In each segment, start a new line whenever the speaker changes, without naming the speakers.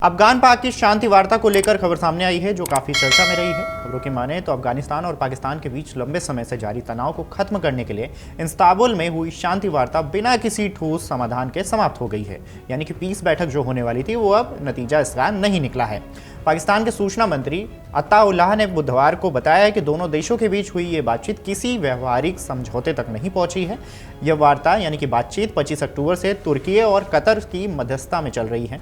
अफगान पाक की शांति वार्ता को लेकर खबर सामने आई है जो काफी चर्चा में रही है। खबरों की माने तो अफगानिस्तान और पाकिस्तान के बीच लंबे समय से जारी तनाव को खत्म करने के लिए इस्तांबुल में हुई शांति वार्ता बिना किसी ठोस समाधान के समाप्त हो गई है। यानी कि पीस बैठक जो होने वाली थी वो अब नतीजा इसका नहीं निकला है। पाकिस्तान के सूचना मंत्री अताउल्लाह ने बुधवार को बताया कि दोनों देशों के बीच हुई ये बातचीत किसी व्यवहारिक समझौते तक नहीं पहुंची है। यह वार्ता यानी कि बातचीत 25 अक्टूबर से तुर्की और कतर की मध्यस्थता में चल रही है।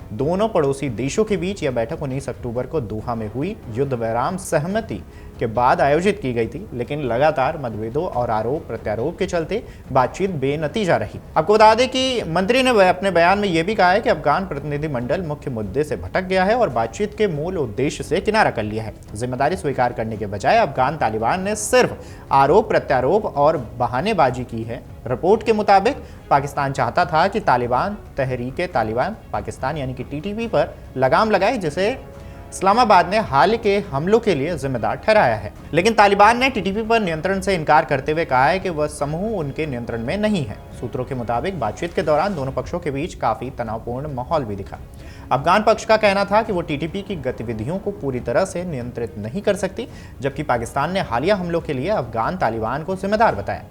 दोनों पड़ोसी देशों के बीच यह बैठक 19 अक्टूबर को दोहा में हुई युद्ध विराम सहमति के बाद आयोजित की गई थी, लेकिन लगातार मतभेदों और आरोप प्रत्यारोप के चलते बातचीत बेनतीजा रही। आपको बता दें कि मंत्री ने अपने बयान में यह भी कहा है कि अफगान प्रतिनिधिमंडल मुख्य मुद्दे से भटक गया है और बातचीत के मूल उद्देश्य से किनारा कर लिया है। जिम्मेदारी स्वीकार करने के बजाय अफगान तालिबान ने सिर्फ आरोप प्रत्यारोप और बहानेबाजी की है। रिपोर्ट के मुताबिक पाकिस्तान चाहता था कि तालिबान तहरीक तालिबान पाकिस्तान यानी कि टीटीपी पर लगाम लगाए, जिसे इस्लामाबाद ने हाल के हमलों के लिए जिम्मेदार ठहराया है। लेकिन तालिबान ने टीटीपी पर नियंत्रण से इनकार करते हुए कहा है कि वह समूह उनके नियंत्रण में नहीं है। सूत्रों के मुताबिक बातचीत के दौरान दोनों पक्षों के बीच काफी तनावपूर्ण माहौल भी दिखा। अफगान पक्ष का कहना था कि वो टीटीपी की गतिविधियों को पूरी तरह से नियंत्रित नहीं कर सकती, जबकि पाकिस्तान ने हालिया हमलों के लिए अफगान तालिबान को जिम्मेदार बताया।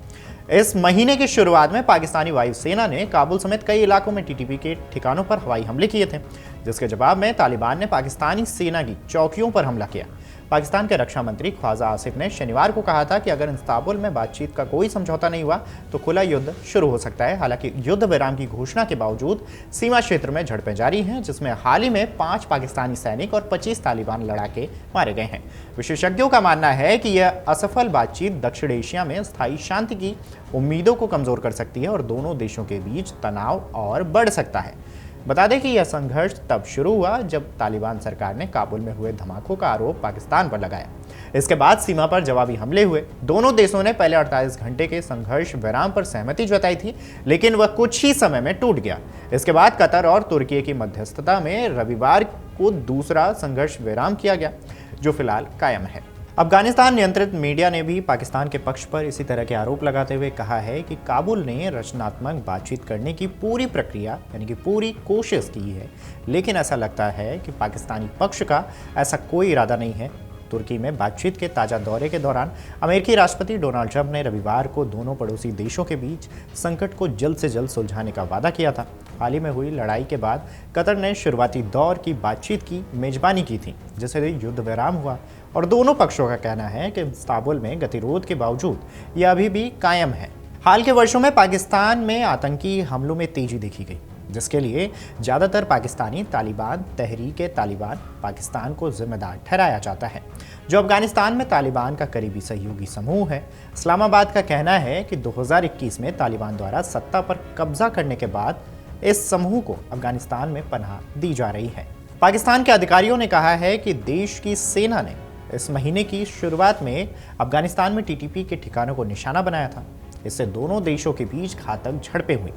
इस महीने की शुरुआत में पाकिस्तानी वायुसेना ने काबुल समेत कई इलाकों में टीटीपी के ठिकानों पर हवाई हमले किए थे, जिसके जवाब में तालिबान ने पाकिस्तानी सेना की चौकियों पर हमला किया। पाकिस्तान के रक्षा मंत्री ख्वाजा आसिफ ने शनिवार को कहा था कि अगर इस्तांबुल में बातचीत का कोई समझौता नहीं हुआ तो खुला युद्ध शुरू हो सकता है। हालांकि युद्ध विराम की घोषणा के बावजूद सीमा क्षेत्र में झड़पें जारी हैं, जिसमें हाल ही में 5 पाकिस्तानी सैनिक और 25 तालिबान लड़ाके मारे गए हैं। विशेषज्ञों का मानना है कि यह असफल बातचीत दक्षिण एशिया में स्थायी शांति की उम्मीदों को कमजोर कर सकती है और दोनों देशों के बीच तनाव और बढ़ सकता है। बता दें कि यह संघर्ष तब शुरू हुआ जब तालिबान सरकार ने काबुल में हुए धमाकों का आरोप पाकिस्तान पर लगाया। इसके बाद सीमा पर जवाबी हमले हुए। दोनों देशों ने पहले 48 घंटे के संघर्ष विराम पर सहमति जताई थी, लेकिन वह कुछ ही समय में टूट गया। इसके बाद कतर और तुर्की की मध्यस्थता में रविवार को दूसरा संघर्ष विराम किया गया, जो फिलहाल कायम है। अफगानिस्तान नियंत्रित मीडिया ने भी पाकिस्तान के पक्ष पर इसी तरह के आरोप लगाते हुए कहा है कि काबुल ने रचनात्मक बातचीत करने की पूरी प्रक्रिया यानी कि पूरी कोशिश की है, लेकिन ऐसा लगता है कि पाकिस्तानी पक्ष का ऐसा कोई इरादा नहीं है। तुर्की में बातचीत के ताज़ा दौरे के दौरान अमेरिकी राष्ट्रपति डोनाल्ड ट्रंप ने रविवार को दोनों पड़ोसी देशों के बीच संकट को जल्द से जल्द सुलझाने का वादा किया था। हाल ही में हुई लड़ाई के बाद कतर ने शुरुआती दौर की बातचीत की मेजबानी की थी, जिससे युद्ध विराम हुआ और दोनों पक्षों का कहना है कि इस्तांबुल में गतिरोध के बावजूद यह अभी भी कायम है। हाल के वर्षों में पाकिस्तान में आतंकी हमलों में तेजी देखी गई, जिसके लिए ज़्यादातर पाकिस्तानी तालिबान तहरीक तालिबान पाकिस्तान को जिम्मेदार ठहराया जाता है, जो अफगानिस्तान में तालिबान का करीबी सहयोगी समूह है। इस्लामाबाद का कहना है कि 2021 में तालिबान द्वारा सत्ता पर कब्जा करने के बाद इस समूह को अफगानिस्तान में पनाह दी जा रही है। पाकिस्तान के अधिकारियों ने कहा है कि देश की सेना ने इस महीने की शुरुआत में अफगानिस्तान में टीटीपी के ठिकानों को निशाना बनाया था। इससे दोनों देशों के बीच घातक झड़पें हुई,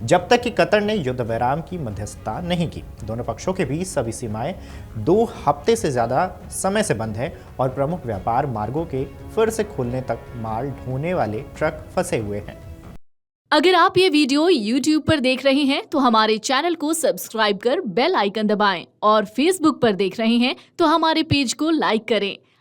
जब तक कि कतर ने युद्ध विराम की मध्यस्थता नहीं की। दोनों पक्षों के बीच सभी सीमाएं 2 हफ्ते से ज़्यादा समय से बंद है और प्रमुख व्यापार मार्गों के फिर से खुलने तक माल ढोने वाले ट्रक फंसे हुए हैं।
अगर आप ये वीडियो YouTube पर देख रहे हैं तो हमारे चैनल को सब्सक्राइब कर बेल आइकन दबाएं और Facebook पर देख रहे हैं तो हमारे पेज को लाइक करें।